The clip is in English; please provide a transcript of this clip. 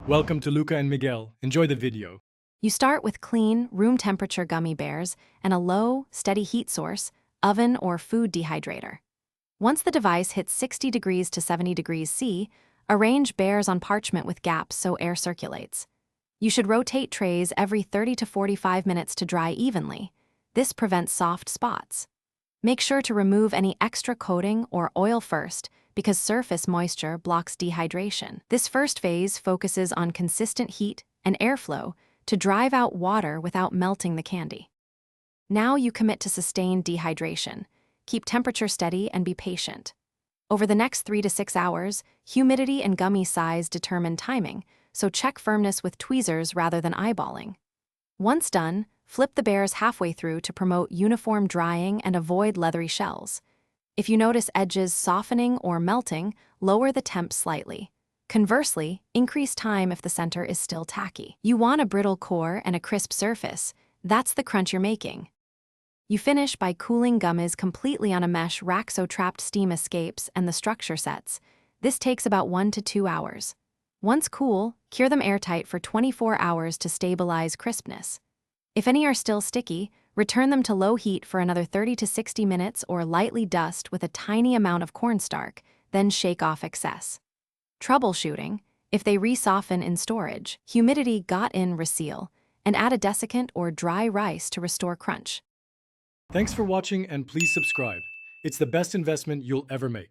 Welcome to Luca and Miguel. Enjoy the video. You start with clean, room temperature gummy bears and a low, steady heat source, oven or food dehydrator. Once the device hits 60 degrees to 70 degrees C, arrange bears on parchment with gaps so air circulates. You should rotate trays every 30 to 45 minutes to dry evenly. This prevents soft spots. Make sure to remove any extra coating or oil first because surface moisture blocks dehydration. This first phase focuses on consistent heat and airflow to drive out water without melting the candy. Now you commit to sustained dehydration. Keep temperature steady and be patient. Over the next 3 to 6 hours, humidity and gummy size determine timing, so check firmness with tweezers rather than eyeballing. Once done, flip the bears halfway through to promote uniform drying and avoid leathery shells. If you notice edges softening or melting, lower the temp slightly. Conversely, increase time if the center is still tacky. You want a brittle core and a crisp surface. That's the crunch you're making. You finish by cooling gummies completely on a mesh rack so trapped steam escapes and the structure sets. This takes about 1 to 2 hours. Once cool, cure them airtight for 24 hours to stabilize crispness. If any are still sticky, return them to low heat for another 30 to 60 minutes or lightly dust with a tiny amount of cornstarch, then shake off excess. Troubleshooting: if they re-soften in storage, humidity got in reseal, and add a desiccant or dry rice to restore crunch. Thanks for watching and please subscribe. It's the best investment you'll ever make.